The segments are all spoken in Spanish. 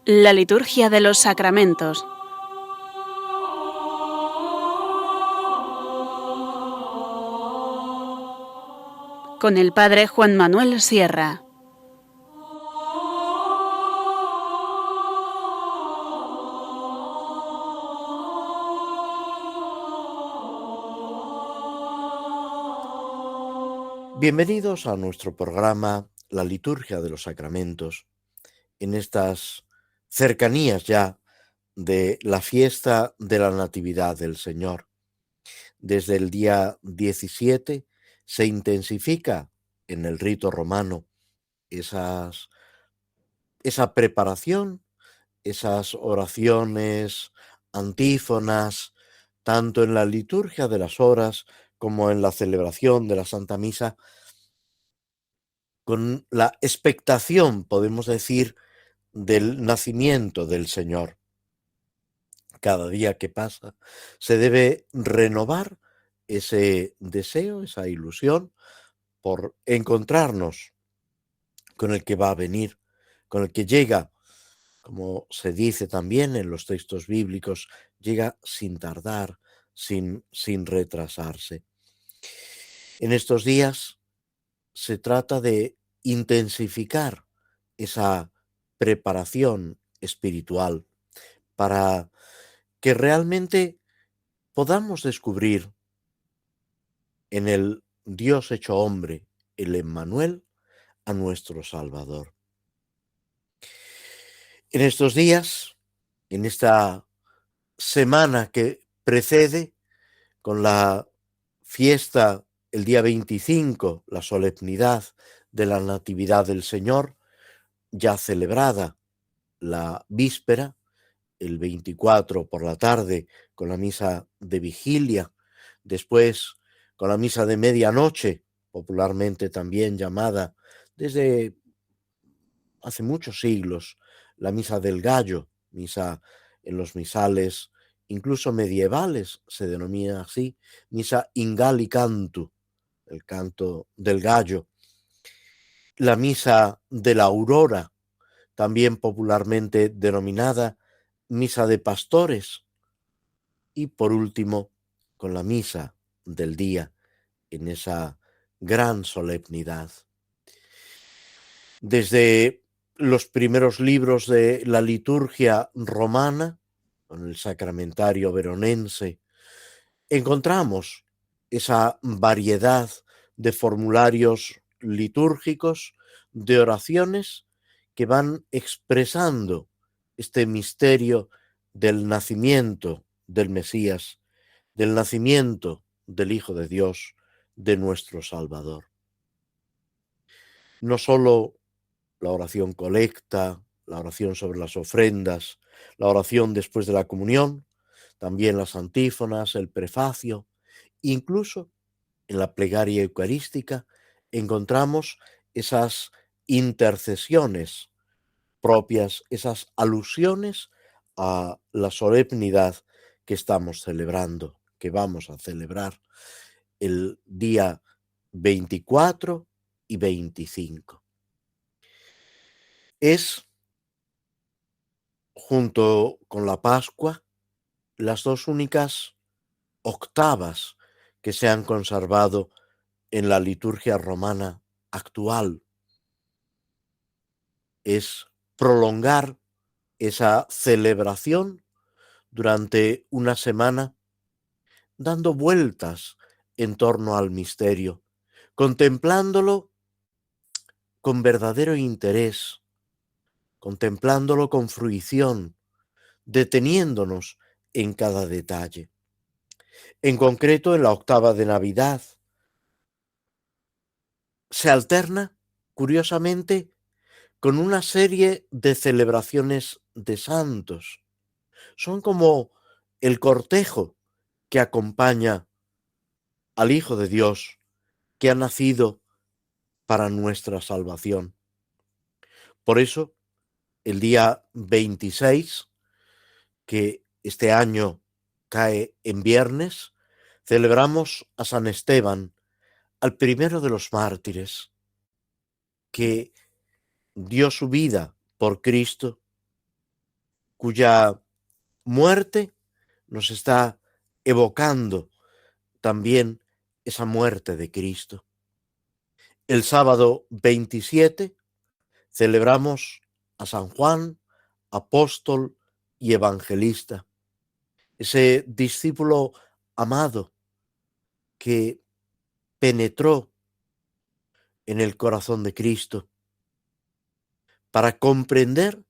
La liturgia de los sacramentos. Con el Padre Juan Manuel Sierra. Bienvenidos a nuestro programa La liturgia de los sacramentos, en estas cercanías ya de la fiesta de la Natividad del Señor. Desde el día 17 se intensifica en el rito romano esa preparación, esas oraciones, antífonas, tanto en la liturgia de las horas como en la celebración de la Santa Misa, con la expectación, podemos decir, del nacimiento del Señor. Cada día que pasa se debe renovar ese deseo, esa ilusión por encontrarnos con el que va a venir, con el que llega, como se dice también en los textos bíblicos, llega sin tardar, sin retrasarse. En estos días se trata de intensificar esa preparación espiritual para que realmente podamos descubrir en el Dios hecho hombre, el Emmanuel, a nuestro Salvador. En estos días, en esta semana que precede, con la fiesta el día 25, la solemnidad de la Natividad del Señor, ya celebrada la víspera, el 24 por la tarde, con la misa de vigilia, después con la misa de medianoche, popularmente también llamada desde hace muchos siglos, la misa del gallo, misa en los misales, incluso medievales, se denomina así, misa in galli cantu, el canto del gallo, la misa de la aurora, también popularmente denominada misa de pastores, y por último, con la misa del día, en esa gran solemnidad. Desde los primeros libros de la liturgia romana, con el Sacramentario Veronense, encontramos esa variedad de formularios litúrgicos, de oraciones que van expresando este misterio del nacimiento del Mesías, del nacimiento del Hijo de Dios, de nuestro Salvador. No solo la oración colecta, la oración sobre las ofrendas, la oración después de la comunión, también las antífonas, el prefacio, incluso en la plegaria eucarística encontramos esas intercesiones propias, esas alusiones a la solemnidad que estamos celebrando, que vamos a celebrar el día 24 y 25. Es, junto con la Pascua, las dos únicas octavas que se han conservado en la liturgia romana actual. Es prolongar esa celebración durante una semana, dando vueltas en torno al misterio, contemplándolo con verdadero interés, contemplándolo con fruición, deteniéndonos en cada detalle. En concreto, en la octava de Navidad, se alterna, curiosamente, con una serie de celebraciones de santos. Son como el cortejo que acompaña al Hijo de Dios que ha nacido para nuestra salvación. Por eso, el día 26, que este año cae en viernes, celebramos a San Esteban, al primero de los mártires, que dio su vida por Cristo cuya muerte nos está evocando también esa muerte de Cristo. El sábado 27 celebramos a San Juan, apóstol y evangelista, ese discípulo amado que penetró en el corazón de Cristo para comprender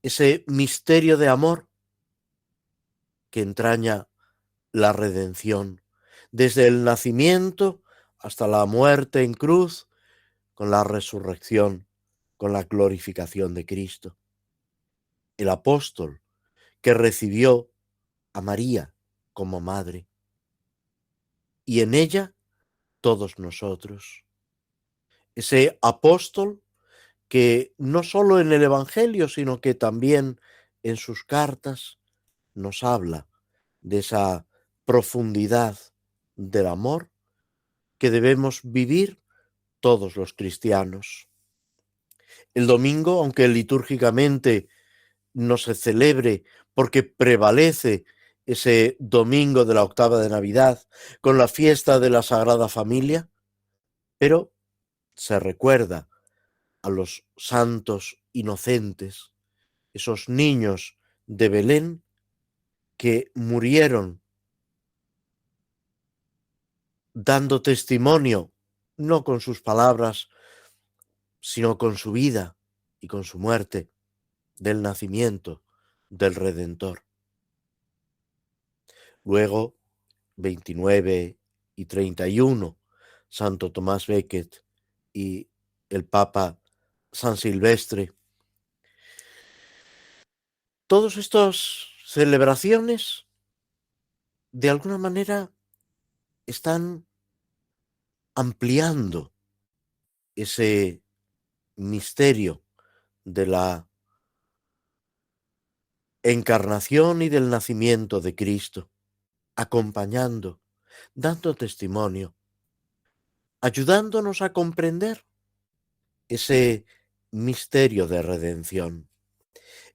ese misterio de amor que entraña la redención, desde el nacimiento hasta la muerte en cruz, con la resurrección, con la glorificación de Cristo. El apóstol que recibió a María como madre, y en ella todos nosotros. Ese apóstol que no solo en el Evangelio, sino que también en sus cartas nos habla de esa profundidad del amor que debemos vivir todos los cristianos. El domingo, aunque litúrgicamente no se celebre porque prevalece ese domingo de la octava de Navidad con la fiesta de la Sagrada Familia, pero se recuerda a los santos inocentes, esos niños de Belén que murieron dando testimonio, no con sus palabras, sino con su vida y con su muerte, del nacimiento del Redentor. Luego, 29 y 31, Santo Tomás Becket y el Papa San Silvestre. Todas estas celebraciones, de alguna manera, están ampliando ese misterio de la encarnación y del nacimiento de Cristo, acompañando, dando testimonio, ayudándonos a comprender ese misterio de redención.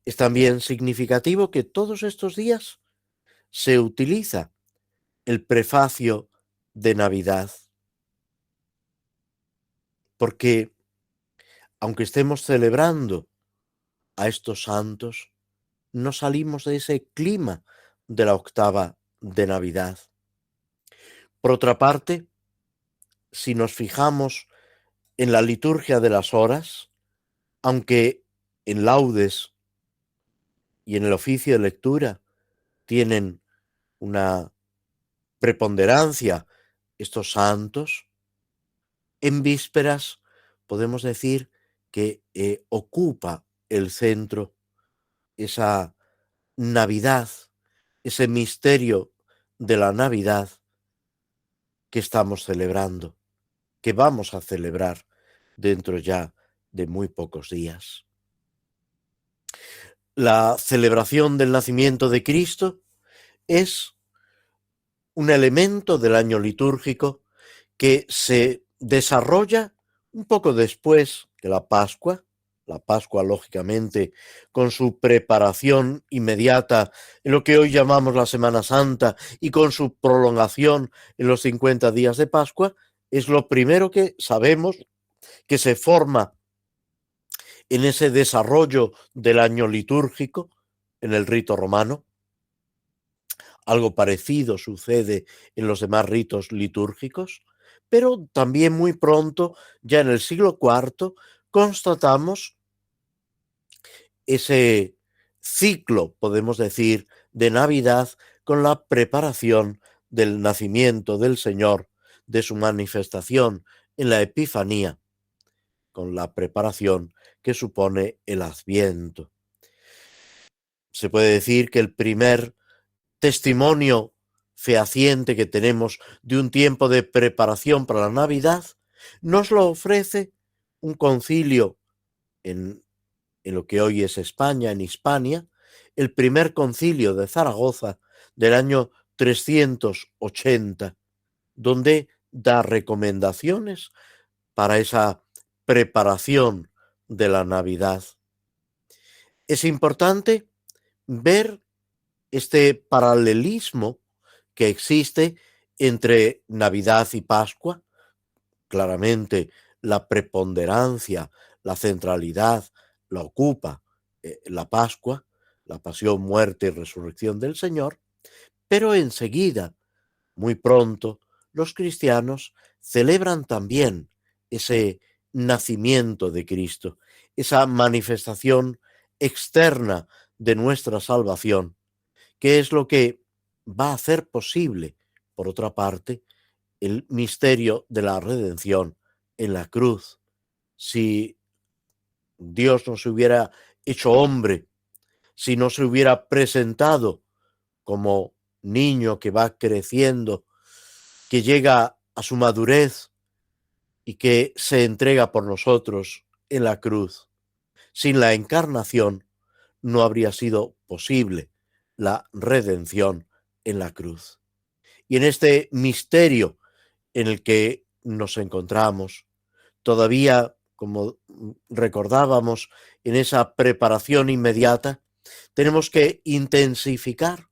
Es también significativo que todos estos días se utiliza el prefacio de Navidad, porque aunque estemos celebrando a estos santos, no salimos de ese clima de la octava de Navidad. Por otra parte, si nos fijamos en la liturgia de las horas, aunque en laudes y en el oficio de lectura tienen una preponderancia estos santos, en vísperas podemos decir que ocupa el centro esa Navidad, ese misterio de la Navidad que estamos celebrando, que vamos a celebrar dentro ya de muy pocos días. La celebración del nacimiento de Cristo es un elemento del año litúrgico que se desarrolla un poco después que la Pascua, lógicamente, con su preparación inmediata en lo que hoy llamamos la Semana Santa y con su prolongación en los 50 días de Pascua, es lo primero que sabemos que se forma en ese desarrollo del año litúrgico, en el rito romano. Algo parecido sucede en los demás ritos litúrgicos, pero también muy pronto, ya en el siglo IV, constatamos ese ciclo, podemos decir, de Navidad con la preparación del nacimiento del Señor, de su manifestación en la Epifanía, con la preparación que supone el Adviento. Se puede decir que el primer testimonio fehaciente que tenemos de un tiempo de preparación para la Navidad nos lo ofrece un concilio en lo que hoy es España, en Hispania, el primer concilio de Zaragoza del año 380, donde da recomendaciones para esa preparación de la Navidad. Es importante ver este paralelismo que existe entre Navidad y Pascua. Claramente la preponderancia, la centralidad la ocupa la Pascua, la pasión, muerte y resurrección del Señor, pero enseguida, muy pronto, los cristianos celebran también ese nacimiento de Cristo, esa manifestación externa de nuestra salvación, que es lo que va a hacer posible, por otra parte, el misterio de la redención en la cruz. Si Dios no se hubiera hecho hombre, si no se hubiera presentado como niño que va creciendo, que llega a su madurez y que se entrega por nosotros en la cruz, sin la encarnación no habría sido posible la redención en la cruz. Y en este misterio en el que nos encontramos, todavía, como recordábamos, en esa preparación inmediata, tenemos que intensificar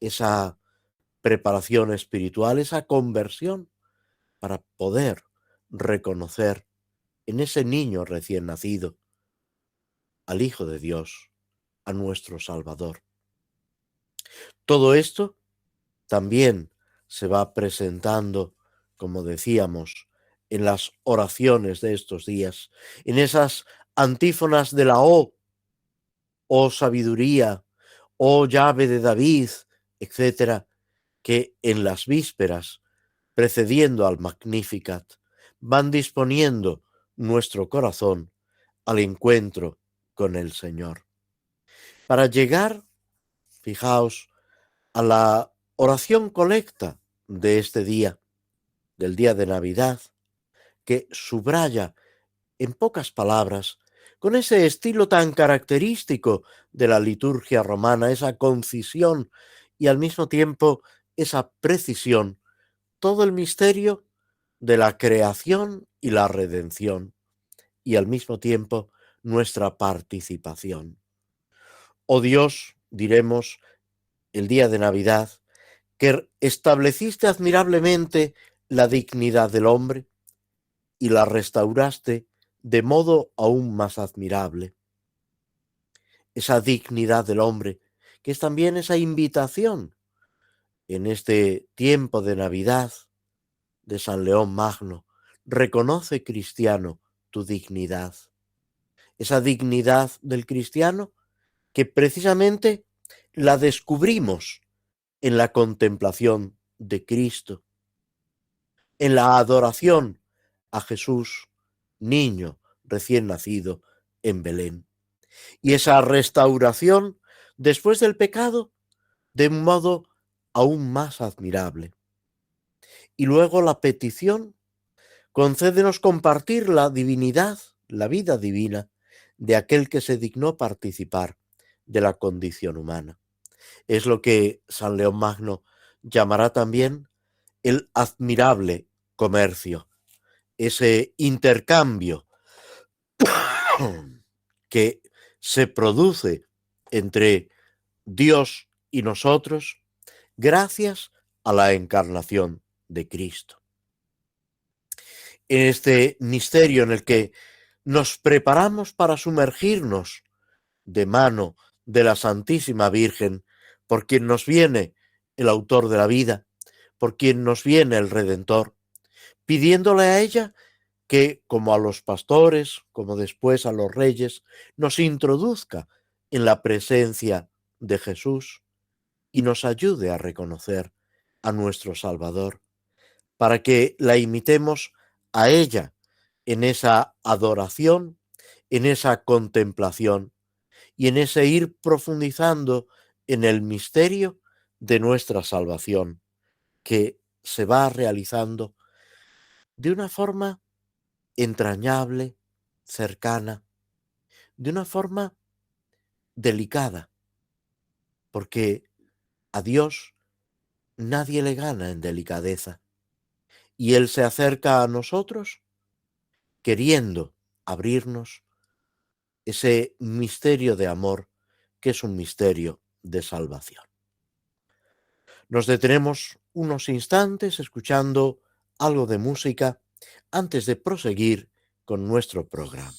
esa preparación espiritual, esa conversión, para poder reconocer en ese niño recién nacido al Hijo de Dios, a nuestro Salvador. Todo esto también se va presentando, como decíamos, en las oraciones de estos días, en esas antífonas de la oh sabiduría, oh llave de David, etcétera, que en las vísperas, precediendo al Magnificat, van disponiendo nuestro corazón al encuentro con el Señor. Para llegar, fijaos, a la oración colecta de este día, del día de Navidad, que subraya en pocas palabras, con ese estilo tan característico de la liturgia romana, esa concisión y al mismo tiempo esa precisión, todo el misterio de la creación y la redención, y al mismo tiempo nuestra participación. Oh Dios, diremos el día de Navidad, que estableciste admirablemente la dignidad del hombre y la restauraste de modo aún más admirable. Esa dignidad del hombre, que es también esa invitación en este tiempo de Navidad de San León Magno. Reconoce, cristiano, tu dignidad. Esa dignidad del cristiano que precisamente la descubrimos en la contemplación de Cristo, en la adoración a Jesús, niño recién nacido en Belén. Y esa restauración después del pecado de un modo aún más admirable. Y luego la petición: concédenos compartir la divinidad, la vida divina, de aquel que se dignó participar de la condición humana. Es lo que San León Magno llamará también el admirable comercio, ese intercambio que se produce entre Dios y nosotros gracias a la encarnación de Cristo. En este misterio en el que nos preparamos para sumergirnos de mano de la Santísima Virgen, por quien nos viene el autor de la vida, por quien nos viene el Redentor, pidiéndole a ella que, como a los pastores, como después a los reyes, nos introduzca en la presencia de Jesús y nos ayude a reconocer a nuestro Salvador, para que la imitemos a ella en esa adoración, en esa contemplación y en ese ir profundizando en el misterio de nuestra salvación, que se va realizando de una forma entrañable, cercana, de una forma delicada, porque a Dios nadie le gana en delicadeza, y Él se acerca a nosotros queriendo abrirnos ese misterio de amor, que es un misterio de salvación. Nos detenemos unos instantes escuchando algo de música antes de proseguir con nuestro programa.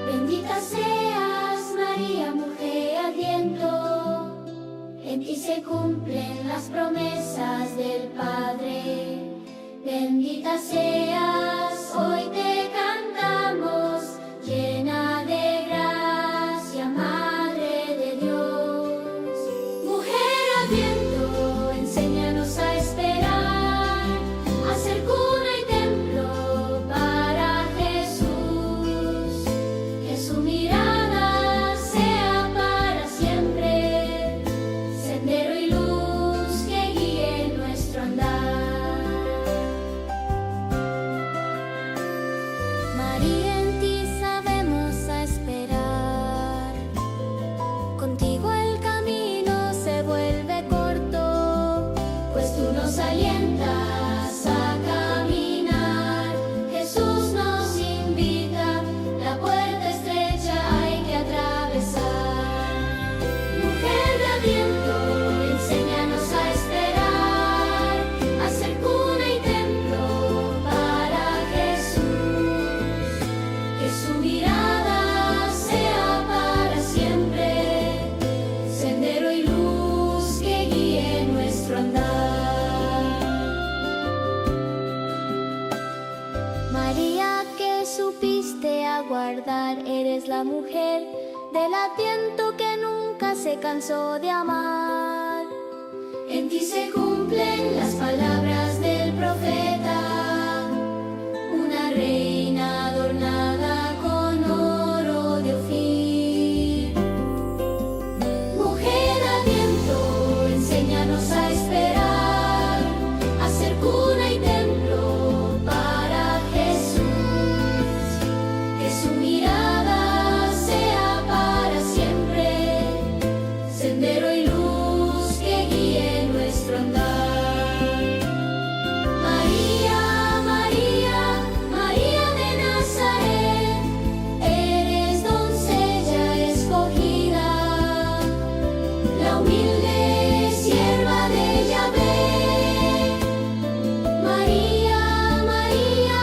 Bendita seas, María, mujer Adviento, en ti se cumplen las promesas del Padre. Bendita seas, hoy te cantamos, llena de gracia, Madre de Dios. Mujer Adviento, enséñanos a esperar, a ser cuna y templo para Jesús. Que su mirada sea para siempre, sendero y luz que guíe nuestro andar. María, en ti sabemos a esperar. Contigo el camino se vuelve corto, pues tú nos alientas a caminar. Jesús nos invita, la puerta estrecha hay que atravesar. Mujer de Adviento, enséñanos a esperar, a ser cuna y templo para Jesús. Que su mirada sea para siempre, sendero y luz que guíe nuestro andar. María, que supiste aguardar, eres la mujer del Adviento que nunca se cansó de amar. En ti se cumplen las palabras del profeta, una reina adornada con oro de Ofir. Mujer Adviento, enséñanos a esperar, a ser cuna y templo para Jesús. Que su mirada sea para siempre, sendero y luz que guíe nuestro andar. María, María, María de Nazaret, eres doncella escogida, la humilde sierva de Yahvé. María, María,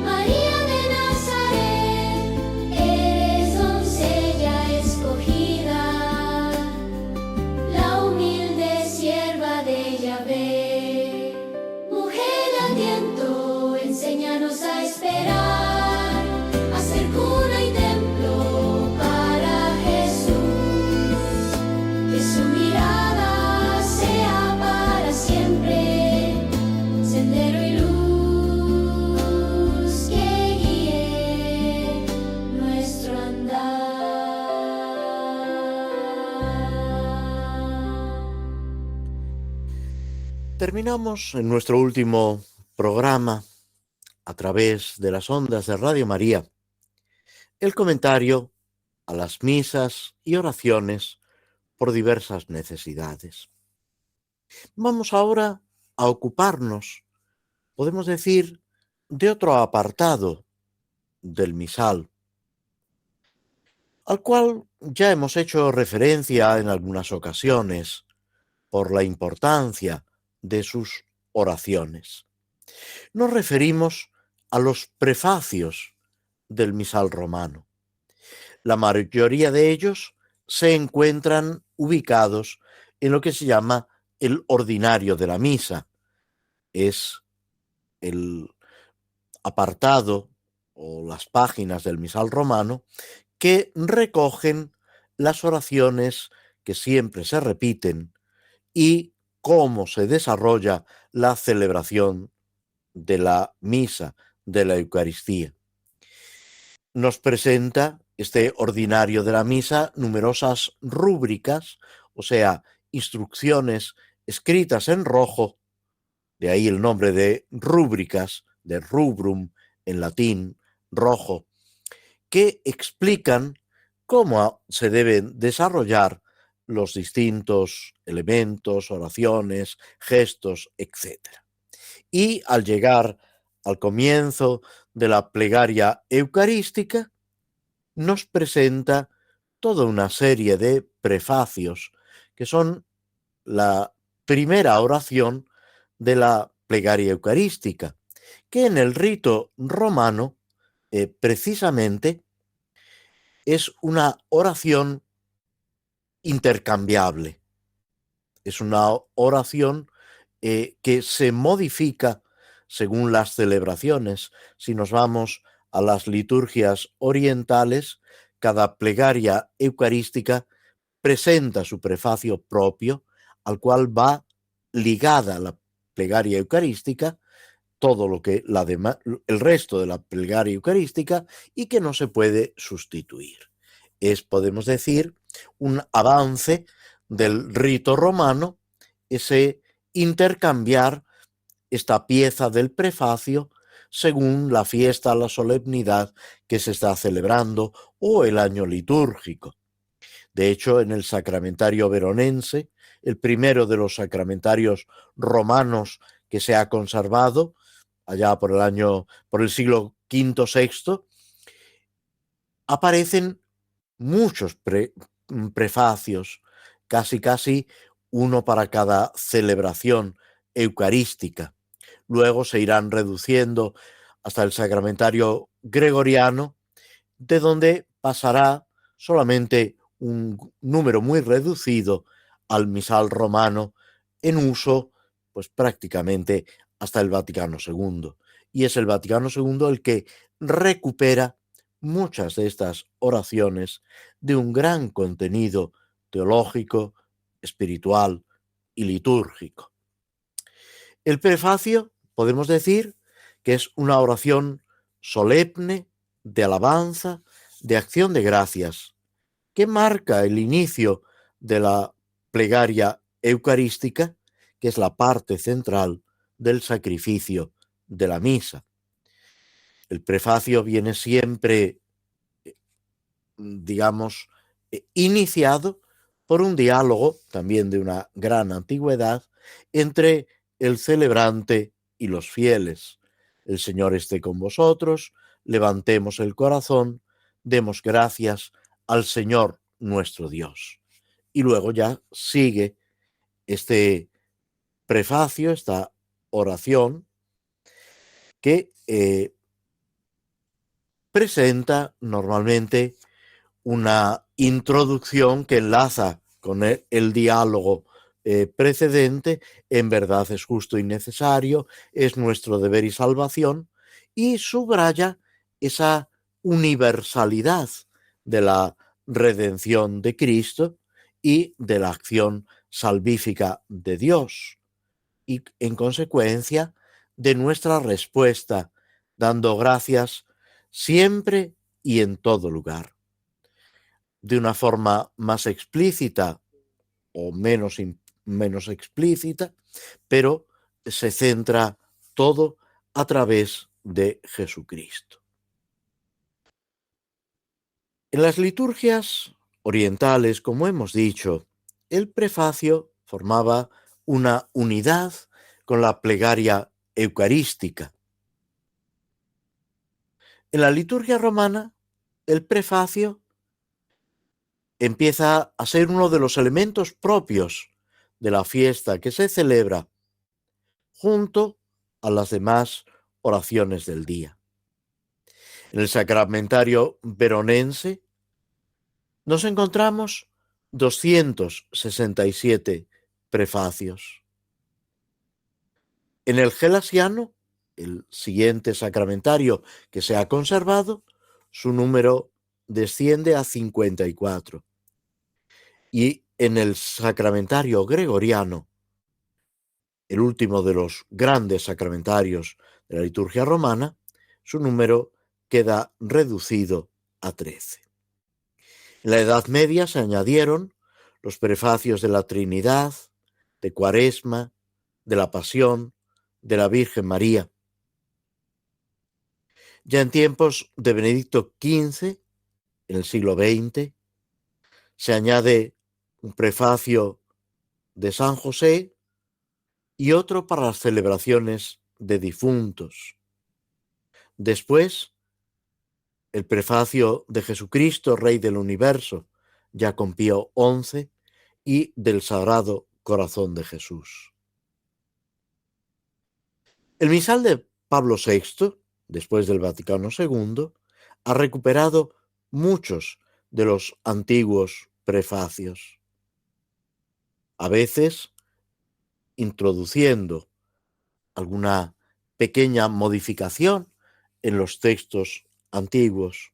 María de Nazaret, eres doncella escogida, la humilde sierva de Yahvé. Mujer Adviento, enséñanos a esperar, a ser cuna y templo para Jesús. Que su mirada sea para siempre, sendero y luz que guíe nuestro andar. Terminamos en nuestro último programa a través de las ondas de Radio María el comentario a las misas y oraciones por diversas necesidades. Vamos ahora a ocuparnos, podemos decir, de otro apartado del misal, al cual ya hemos hecho referencia en algunas ocasiones por la importancia de sus oraciones. Nos referimos a los prefacios del misal romano. La mayoría de ellos se encuentran ubicados en lo que se llama el ordinario de la misa. Es el apartado o las páginas del misal romano que recogen las oraciones que siempre se repiten y cómo se desarrolla la celebración de la misa, de la Eucaristía. Nos presenta este ordinario de la misa numerosas rúbricas, o sea, instrucciones escritas en rojo, de ahí el nombre de rúbricas, de rubrum en latín, rojo, que explican cómo se deben desarrollar los distintos elementos, oraciones, gestos, etc. Y al llegar al comienzo de la plegaria eucarística, nos presenta toda una serie de prefacios que son la primera oración de la plegaria eucarística, que en el rito romano precisamente es una oración intercambiable, es una oración que se modifica según las celebraciones. Si nos vamos a las liturgias orientales, cada plegaria eucarística presenta su prefacio propio, al cual va ligada la plegaria eucarística, todo lo que el resto de la plegaria eucarística, y que no se puede sustituir. Es, podemos decir, un avance del rito romano, ese intercambiar esta pieza del prefacio según la fiesta, la solemnidad que se está celebrando o el año litúrgico. De hecho, en el sacramentario veronense, el primero de los sacramentarios romanos que se ha conservado, allá por el siglo V-VI, aparecen muchos prefacios, casi uno para cada celebración eucarística. Luego se irán reduciendo hasta el sacramentario gregoriano, de donde pasará solamente un número muy reducido al misal romano, en uso pues prácticamente hasta el Vaticano II. Y es el Vaticano II el que recupera muchas de estas oraciones de un gran contenido teológico, espiritual y litúrgico. El prefacio, podemos decir, que es una oración solemne, de alabanza, de acción de gracias, que marca el inicio de la plegaria eucarística, que es la parte central del sacrificio de la misa. El prefacio viene siempre, digamos, iniciado por un diálogo, también de una gran antigüedad, entre el celebrante y los fieles. El Señor esté con vosotros, levantemos el corazón, demos gracias al Señor nuestro Dios. Y luego ya sigue este prefacio, esta oración, que presenta normalmente una introducción que enlaza con el diálogo precedente. En verdad es justo y necesario, es nuestro deber y salvación, y subraya esa universalidad de la redención de Cristo y de la acción salvífica de Dios, y en consecuencia de nuestra respuesta, dando gracias siempre y en todo lugar. De una forma más explícita o menos explícita, pero se centra todo a través de Jesucristo. En las liturgias orientales, como hemos dicho, el prefacio formaba una unidad con la plegaria eucarística. En la liturgia romana, el prefacio empieza a ser uno de los elementos propios de la fiesta que se celebra junto a las demás oraciones del día. En el sacramentario veronense nos encontramos 267 prefacios. En el gelasiano, el siguiente sacramentario que se ha conservado, su número desciende a 54. Y en el sacramentario gregoriano, el último de los grandes sacramentarios de la liturgia romana, su número queda reducido a 13. En la Edad Media se añadieron los prefacios de la Trinidad, de Cuaresma, de la Pasión, de la Virgen María. Ya en tiempos de Benedicto XV, en el siglo XX, se añade un prefacio de San José y otro para las celebraciones de difuntos. Después, el prefacio de Jesucristo, Rey del Universo, ya con Pío XI, y del Sagrado Corazón de Jesús. El misal de Pablo VI, después del Vaticano II, ha recuperado muchos de los antiguos prefacios, a veces introduciendo alguna pequeña modificación en los textos antiguos,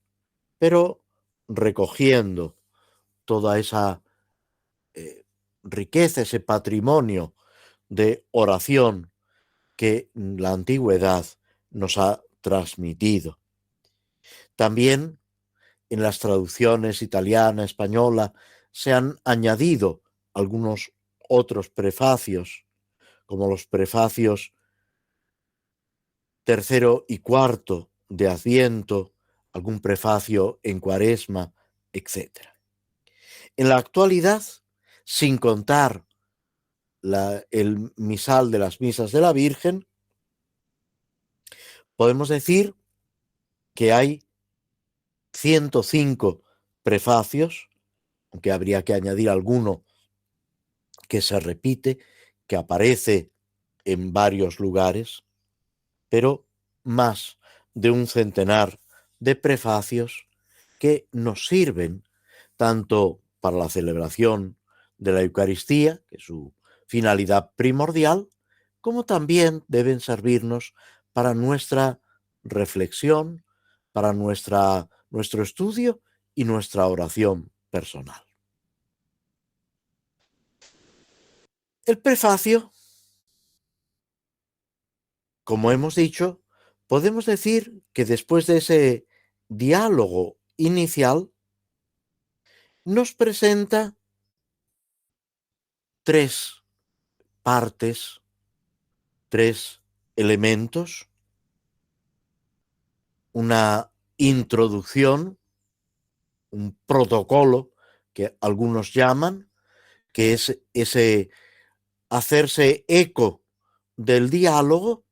pero recogiendo toda esa riqueza, ese patrimonio de oración que la antigüedad nos ha transmitido. También en las traducciones italiana, española, se han añadido algunos otros prefacios, como los prefacios tercero y cuarto de Adviento, algún prefacio en Cuaresma, etc. En la actualidad, sin contar el misal de las misas de la Virgen, podemos decir que hay 105 prefacios, aunque habría que añadir alguno que se repite, que aparece en varios lugares, pero más de un centenar de prefacios que nos sirven tanto para la celebración de la Eucaristía, que es su finalidad primordial, como también deben servirnos para nuestra reflexión, para nuestro estudio y nuestra oración personal. El prefacio, como hemos dicho, podemos decir que después de ese diálogo inicial, nos presenta tres partes, tres elementos: una introducción, un protocolo que algunos llaman, que es ese hacerse eco del diálogo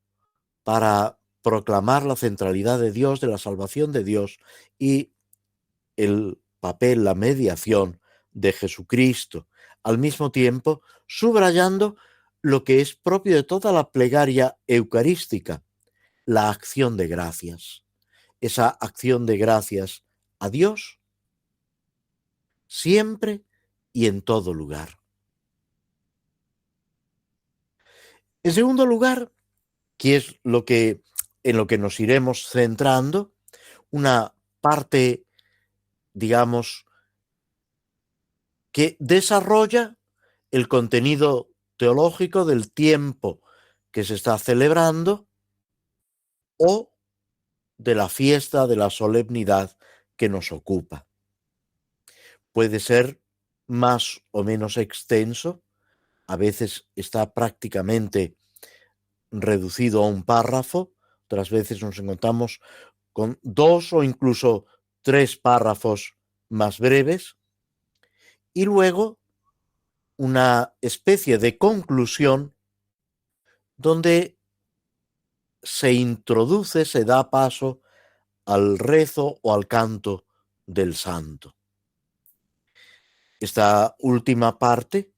para proclamar la centralidad de Dios, de la salvación de Dios, y el papel, la mediación de Jesucristo, al mismo tiempo subrayando lo que es propio de toda la plegaria eucarística, la acción de gracias. Esa acción de gracias a Dios siempre y en todo lugar. En segundo lugar, que es en lo que nos iremos centrando, una parte, digamos, que desarrolla el contenido teológico del tiempo que se está celebrando o de la fiesta, de la solemnidad que nos ocupa. Puede ser más o menos extenso, a veces está prácticamente reducido a un párrafo, otras veces nos encontramos con 2 o incluso 3 párrafos más breves, y luego una especie de conclusión donde se introduce, se da paso al rezo o al canto del santo. Esta última parte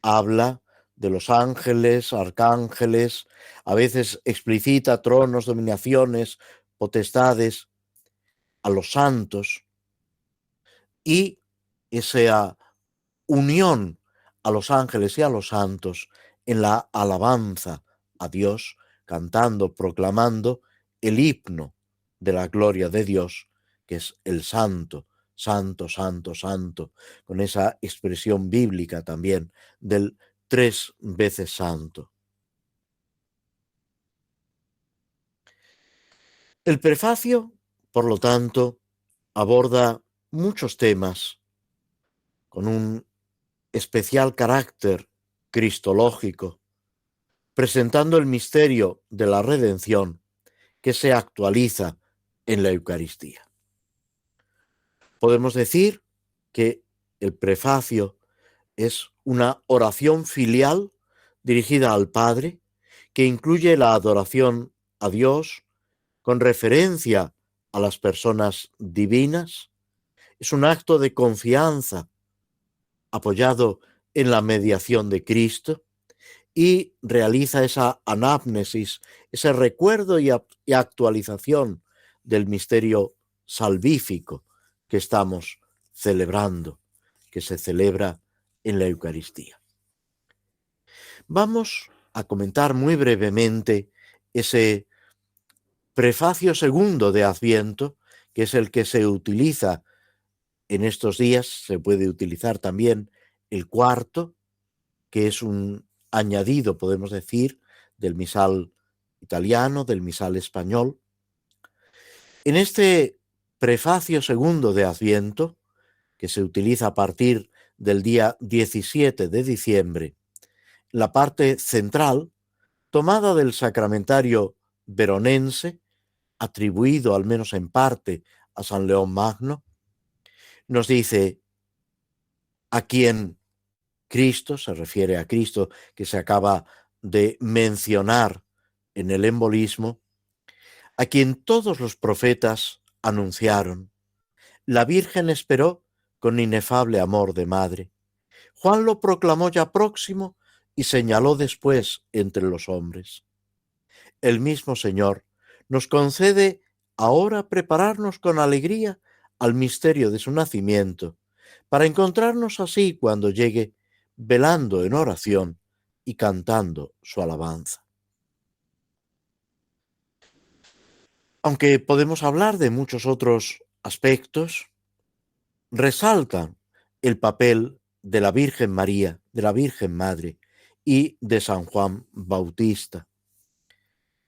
habla de los ángeles, arcángeles, a veces explicita tronos, dominaciones, potestades, a los santos, y esa unión a los ángeles y a los santos en la alabanza a Dios, cantando, proclamando el himno de la gloria de Dios, que es el santo, santo, santo, santo, con esa expresión bíblica también del 3 veces santo. El prefacio, por lo tanto, aborda muchos temas con un especial carácter cristológico, presentando el misterio de la redención que se actualiza en la Eucaristía. Podemos decir que el prefacio es una oración filial dirigida al Padre que incluye la adoración a Dios con referencia a las personas divinas, es un acto de confianza apoyado en la mediación de Cristo y realiza esa anamnesis, ese recuerdo y actualización del misterio salvífico que estamos celebrando, que se celebra en la Eucaristía. Vamos a comentar muy brevemente ese prefacio segundo de Adviento, que es el que se utiliza en estos días. Se puede utilizar también el cuarto, que es un añadido, podemos decir, del misal italiano, del misal español. En este prefacio segundo de Adviento, que se utiliza a partir del día 17 de diciembre, la parte central, tomada del sacramentario veronense, atribuido al menos en parte a San León Magno, nos dice: a quien Cristo, se refiere a Cristo que se acaba de mencionar en el embolismo, a quien todos los profetas anunciaron, la Virgen esperó con inefable amor de madre. Juan lo proclamó ya próximo y señaló después entre los hombres. El mismo Señor nos concede ahora prepararnos con alegría al misterio de su nacimiento, para encontrarnos así cuando llegue, velando en oración y cantando su alabanza. Aunque podemos hablar de muchos otros aspectos, resaltan el papel de la Virgen María, de la Virgen Madre y de San Juan Bautista.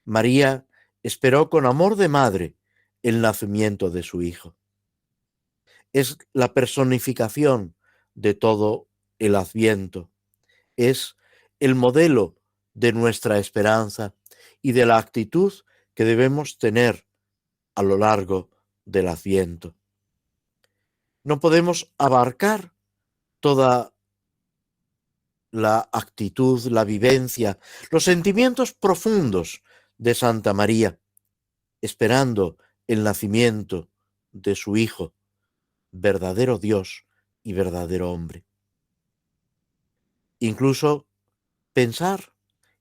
María esperó con amor de madre el nacimiento de su Hijo. Es la personificación de todo el Adviento. Es el modelo de nuestra esperanza y de la actitud que debemos tener a lo largo del Adviento. No podemos abarcar toda la actitud, la vivencia, los sentimientos profundos de Santa María, esperando el nacimiento de su Hijo, verdadero Dios y verdadero hombre. Incluso pensar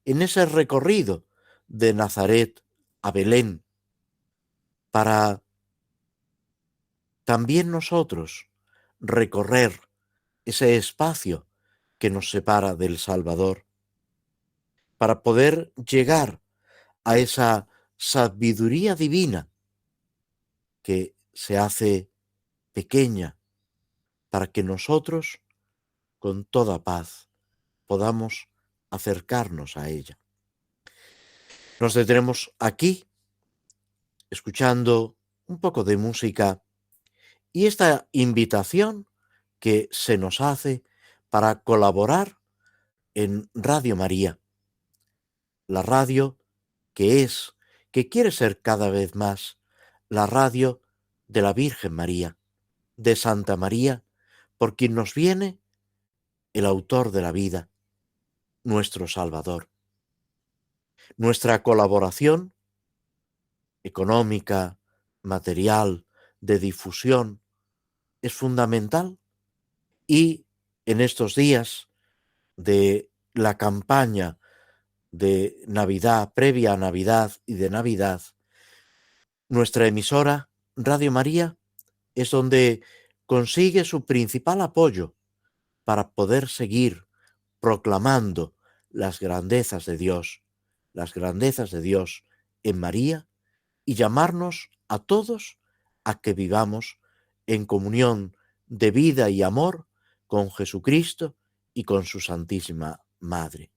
en ese recorrido de Nazaret a Belén, para también nosotros recorrer ese espacio que nos separa del Salvador, para poder llegar a esa sabiduría divina que se hace pequeña, para que nosotros, con toda paz, podamos acercarnos a ella. Nos detenemos aquí, escuchando un poco de música y esta invitación que se nos hace para colaborar en Radio María, la radio que quiere ser cada vez más la radio de la Virgen María, de Santa María, por quien nos viene el autor de la vida, nuestro Salvador. Nuestra colaboración económica, material, de difusión, es fundamental, y en estos días de la campaña de Navidad, previa a Navidad y de Navidad, nuestra emisora Radio María es donde consigue su principal apoyo para poder seguir proclamando las grandezas de Dios en María, y llamarnos a todos a que vivamos en comunión de vida y amor con Jesucristo y con su Santísima Madre.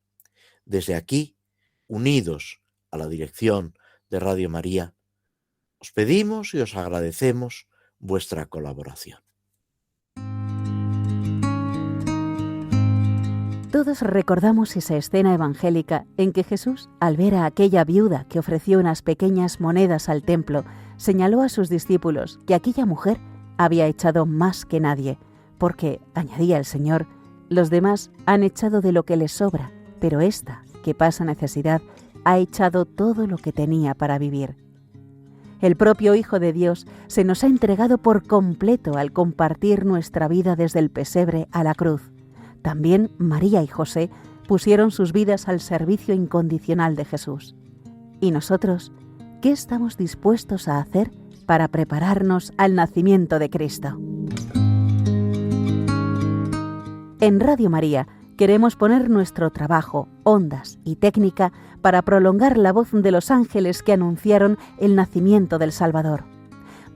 Desde aquí, unidos a la dirección de Radio María, os pedimos y os agradecemos vuestra colaboración. Todos recordamos esa escena evangélica en que Jesús, al ver a aquella viuda que ofreció unas pequeñas monedas al templo, señaló a sus discípulos que aquella mujer había echado más que nadie, porque, añadía el Señor, los demás han echado de lo que les sobra, pero esta, que pasa necesidad, ha echado todo lo que tenía para vivir. El propio Hijo de Dios se nos ha entregado por completo al compartir nuestra vida desde el pesebre a la cruz. También María y José pusieron sus vidas al servicio incondicional de Jesús. ¿Y nosotros qué estamos dispuestos a hacer para prepararnos al nacimiento de Cristo? En Radio María queremos poner nuestro trabajo, ondas y técnica para prolongar la voz de los ángeles que anunciaron el nacimiento del Salvador.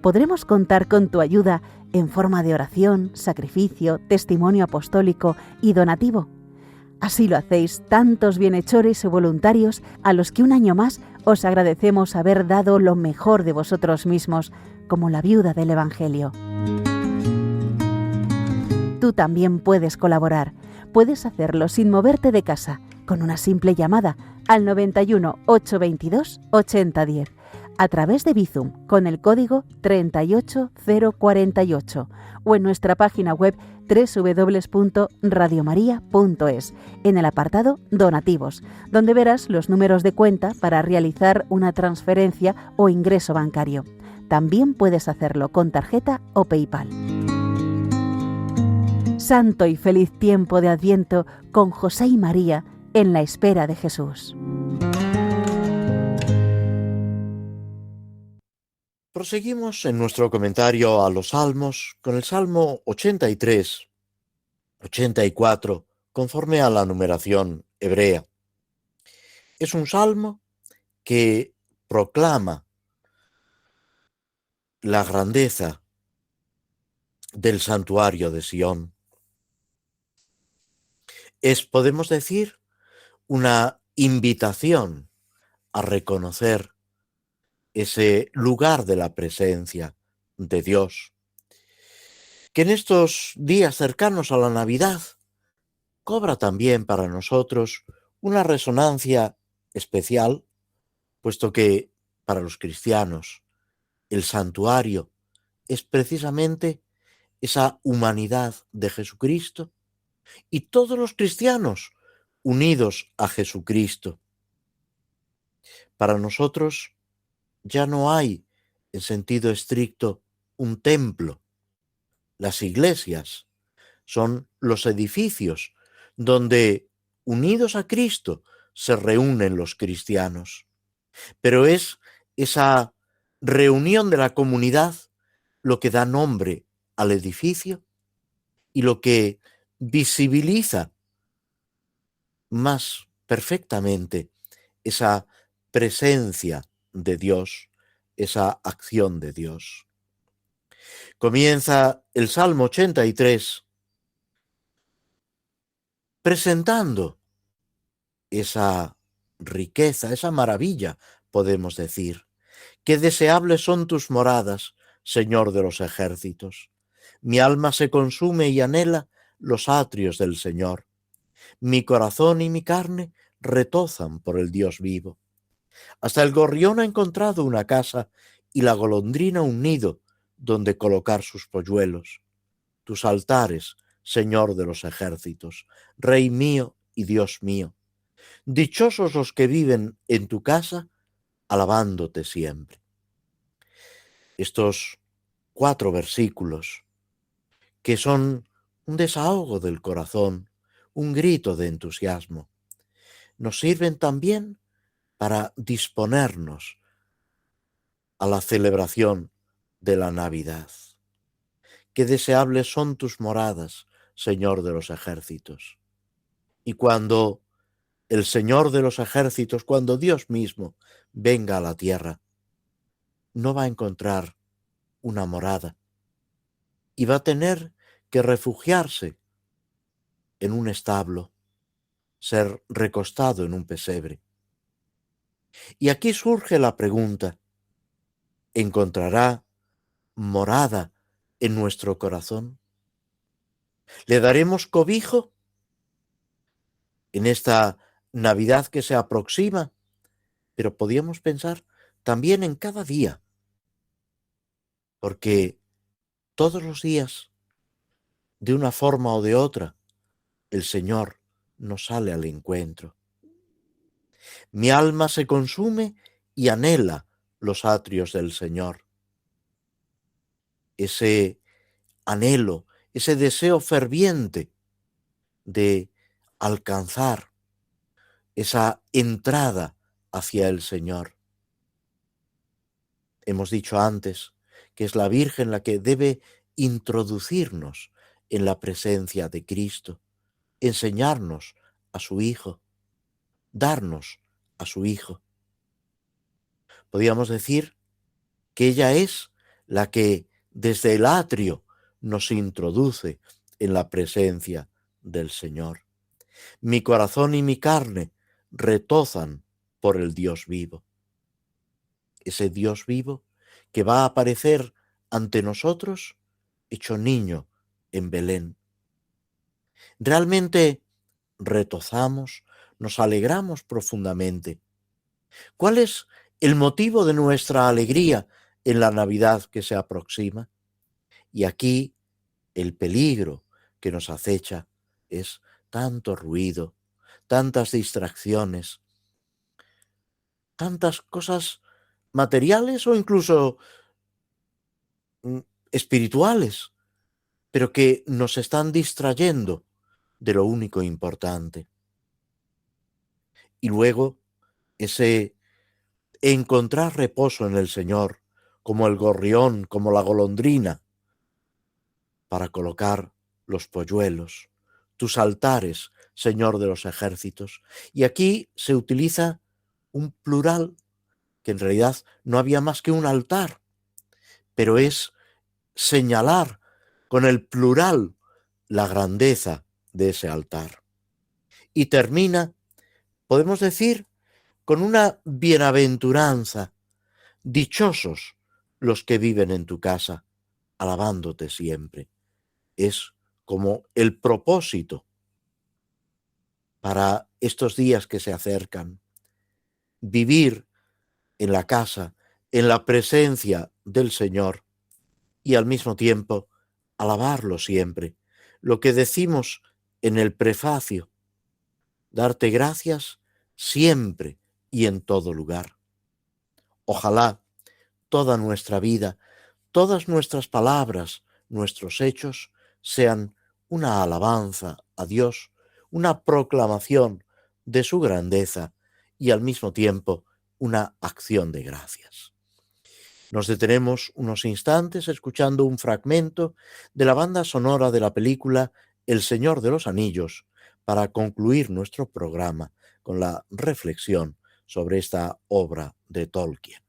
Podremos contar con tu ayuda en forma de oración, sacrificio, testimonio apostólico y donativo. Así lo hacéis tantos bienhechores y voluntarios a los que un año más os agradecemos haber dado lo mejor de vosotros mismos, como la viuda del Evangelio. Tú también puedes colaborar. Puedes hacerlo sin moverte de casa, con una simple llamada al 91 822 8010, a través de Bizum con el código 38048 o en nuestra página web www.radiomaria.es, en el apartado Donativos, donde verás los números de cuenta para realizar una transferencia o ingreso bancario. También puedes hacerlo con tarjeta o PayPal. Santo y feliz tiempo de Adviento con José y María en la espera de Jesús. Proseguimos en nuestro comentario a los Salmos con el Salmo 83, 84, conforme a la numeración hebrea. Es un salmo que proclama la grandeza del santuario de Sión. Es, podemos decir, una invitación a reconocer ese lugar de la presencia de Dios, que en estos días cercanos a la Navidad cobra también para nosotros una resonancia especial, puesto que para los cristianos el santuario es precisamente esa humanidad de Jesucristo y todos los cristianos unidos a Jesucristo. Para nosotros ya no hay, en sentido estricto, un templo. Las iglesias son los edificios donde, unidos a Cristo, se reúnen los cristianos. Pero es esa reunión de la comunidad lo que da nombre al edificio y lo que visibiliza más perfectamente esa presencia de Dios, esa acción de Dios. Comienza el Salmo 83 presentando esa riqueza, esa maravilla, podemos decir. Qué deseables son tus moradas, Señor de los ejércitos. Mi alma se consume y anhela los atrios del Señor. Mi corazón y mi carne retozan por el Dios vivo. Hasta el gorrión ha encontrado una casa y la golondrina un nido donde colocar sus polluelos. Tus altares, Señor de los ejércitos, Rey mío y Dios mío. Dichosos los que viven en tu casa, alabándote siempre. Estos 4 versículos, que son un desahogo del corazón, un grito de entusiasmo, nos sirven también para disponernos a la celebración de la Navidad. Qué deseables son tus moradas, Señor de los ejércitos. Y cuando el Señor de los ejércitos, cuando Dios mismo venga a la tierra, no va a encontrar una morada y va a tener que refugiarse en un establo, ser recostado en un pesebre. Y aquí surge la pregunta: ¿encontrará morada en nuestro corazón? ¿Le daremos cobijo en esta Navidad que se aproxima? Pero podíamos pensar también en cada día, porque todos los días, de una forma o de otra, el Señor nos sale al encuentro. Mi alma se consume y anhela los atrios del Señor. Ese anhelo, ese deseo ferviente de alcanzar esa entrada hacia el Señor. Hemos dicho antes que es la Virgen la que debe introducirnos en la presencia de Cristo, enseñarnos a su Hijo, darnos a su Hijo. Podríamos decir que ella es la que desde el atrio nos introduce en la presencia del Señor. Mi corazón y mi carne retozan por el Dios vivo. Ese Dios vivo que va a aparecer ante nosotros hecho niño en Belén. Realmente retozamos, nos alegramos profundamente. ¿Cuál es el motivo de nuestra alegría en la Navidad que se aproxima? Y aquí el peligro que nos acecha es tanto ruido, tantas distracciones, tantas cosas materiales o incluso espirituales, pero que nos están distrayendo de lo único importante. Y luego ese encontrar reposo en el Señor, como el gorrión, como la golondrina, para colocar los polluelos, tus altares, Señor de los ejércitos. Y aquí se utiliza un plural, que en realidad no había más que un altar, pero es señalar con el plural la grandeza de ese altar. Y termina, podemos decir, con una bienaventuranza: dichosos los que viven en tu casa, alabándote siempre. Es como el propósito para estos días que se acercan. Vivir en la casa, en la presencia del Señor, y al mismo tiempo alabarlo siempre. Lo que decimos en el prefacio: darte gracias siempre y en todo lugar. Ojalá toda nuestra vida, todas nuestras palabras, nuestros hechos sean una alabanza a Dios, una proclamación de su grandeza y al mismo tiempo una acción de gracias. Nos detenemos unos instantes escuchando un fragmento de la banda sonora de la película El Señor de los Anillos para concluir nuestro programa con la reflexión sobre esta obra de Tolkien.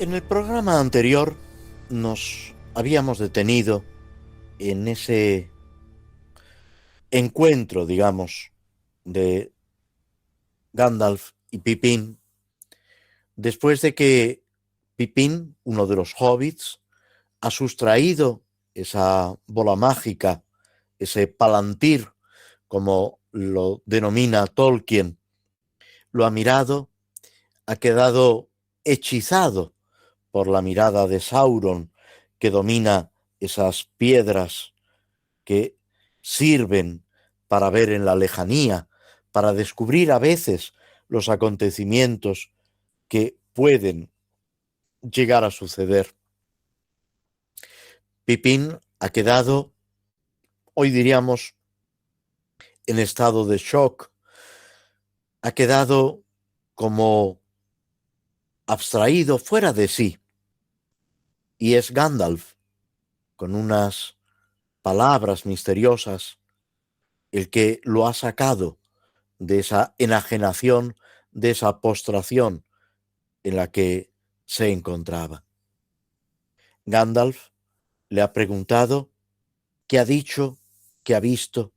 En el programa anterior nos habíamos detenido en ese encuentro, digamos, de Gandalf y Pippin, después de que Pippin, uno de los hobbits, ha sustraído esa bola mágica, ese palantir, como lo denomina Tolkien, lo ha mirado, ha quedado hechizado por la mirada de Sauron, que domina esas piedras que sirven para ver en la lejanía, para descubrir a veces los acontecimientos que pueden llegar a suceder. Pippin ha quedado, hoy diríamos, en estado de shock, ha quedado como abstraído fuera de sí. Y es Gandalf, con unas palabras misteriosas, el que lo ha sacado de esa enajenación, de esa postración en la que se encontraba. Gandalf le ha preguntado qué ha dicho, qué ha visto.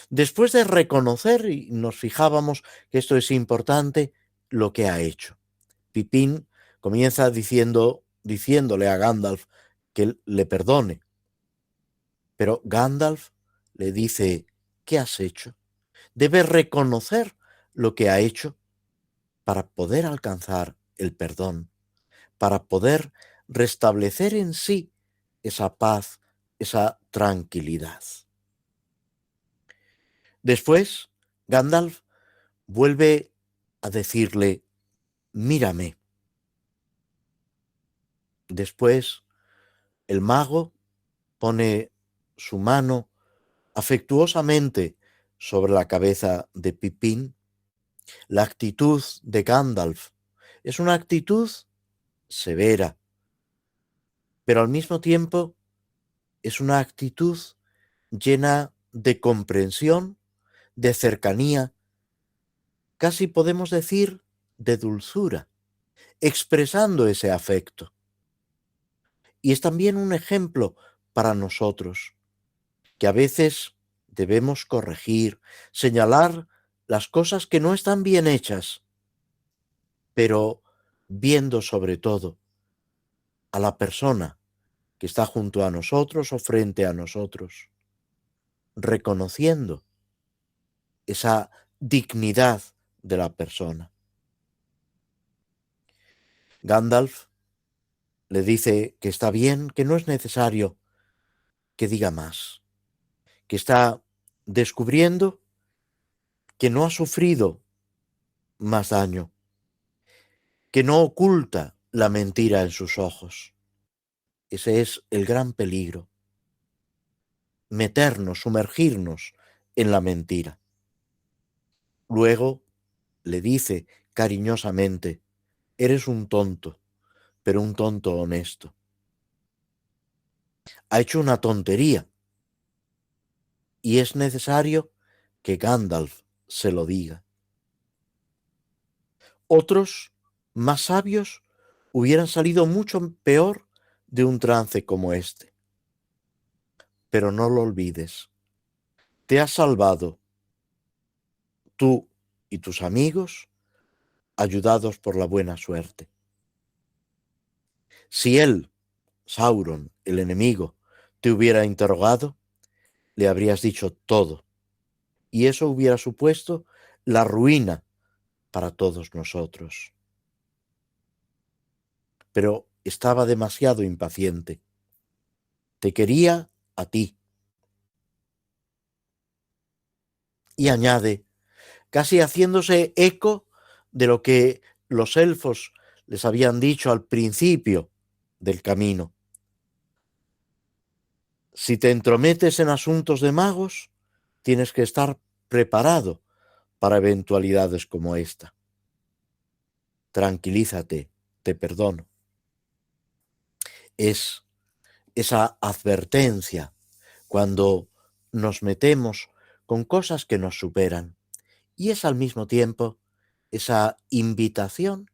Después de reconocer, y nos fijábamos que esto es importante, lo que ha hecho. Pippin comienza diciéndole a Gandalf que le perdone. Pero Gandalf le dice, ¿qué has hecho? Debe reconocer lo que ha hecho para poder alcanzar el perdón, para poder restablecer en sí esa paz, esa tranquilidad. Después, Gandalf vuelve a decirle, mírame. Después, el mago pone su mano afectuosamente sobre la cabeza de Pippin. La actitud de Gandalf es una actitud severa, pero al mismo tiempo es una actitud llena de comprensión, de cercanía, casi podemos decir de dulzura, expresando ese afecto. Y es también un ejemplo para nosotros, que a veces debemos corregir, señalar las cosas que no están bien hechas, pero viendo sobre todo a la persona que está junto a nosotros o frente a nosotros, reconociendo esa dignidad de la persona. Gandalf le dice que está bien, que no es necesario que diga más, que está descubriendo que no ha sufrido más daño, que no oculta la mentira en sus ojos. Ese es el gran peligro, meternos, sumergirnos en la mentira. Luego le dice cariñosamente, eres un tonto, pero un tonto honesto. Ha hecho una tontería y es necesario que Gandalf se lo diga. Otros, más sabios, hubieran salido mucho peor de un trance como este. Pero no lo olvides, te has salvado tú y tus amigos, ayudados por la buena suerte. Si él, Sauron, el enemigo, te hubiera interrogado, le habrías dicho todo, y eso hubiera supuesto la ruina para todos nosotros. Pero estaba demasiado impaciente. Te quería a ti. Y añade, casi haciéndose eco de lo que los elfos les habían dicho al principio del camino. Si te entrometes en asuntos de magos, tienes que estar preparado para eventualidades como esta. Tranquilízate, te perdono. Es esa advertencia cuando nos metemos con cosas que nos superan, y es al mismo tiempo esa invitación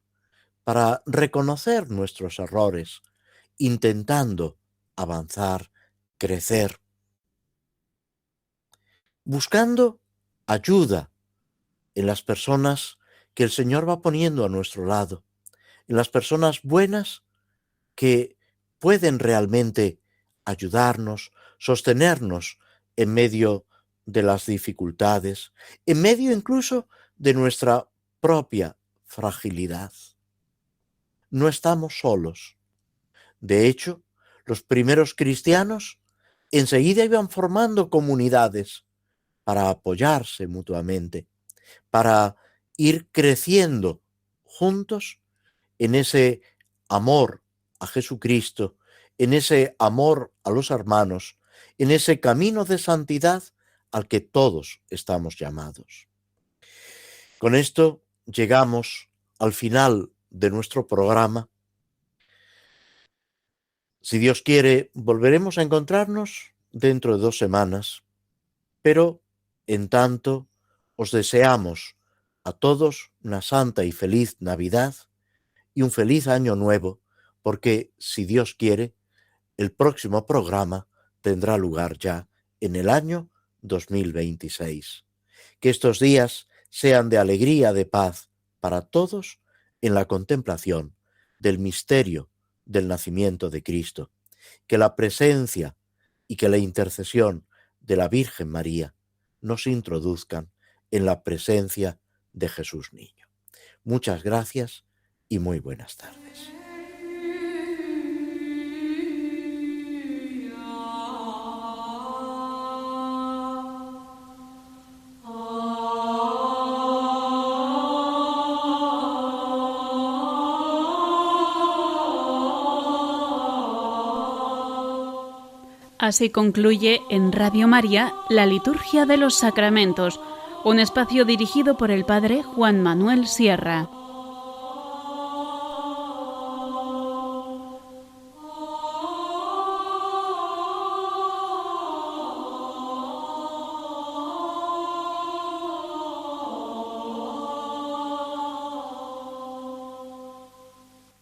para reconocer nuestros errores, intentando avanzar, crecer, buscando ayuda en las personas que el Señor va poniendo a nuestro lado, en las personas buenas que pueden realmente ayudarnos, sostenernos en medio de las dificultades, en medio incluso de nuestra propia fragilidad. No estamos solos. De hecho, los primeros cristianos enseguida iban formando comunidades para apoyarse mutuamente, para ir creciendo juntos en ese amor a Jesucristo, en ese amor a los hermanos, en ese camino de santidad al que todos estamos llamados. Con esto llegamos al final de nuestro programa. Si Dios quiere, volveremos a encontrarnos dentro de 2 semanas, pero en tanto os deseamos a todos una santa y feliz Navidad y un feliz Año Nuevo, porque si Dios quiere, el próximo programa tendrá lugar ya en el año 2026. Que estos días sean de alegría, de paz para todos en la contemplación del misterio del nacimiento de Cristo. Que la presencia y que la intercesión de la Virgen María nos introduzcan en la presencia de Jesús Niño. Muchas gracias y muy buenas tardes. Así concluye en Radio María la Liturgia de los Sacramentos, un espacio dirigido por el Padre Juan Manuel Sierra.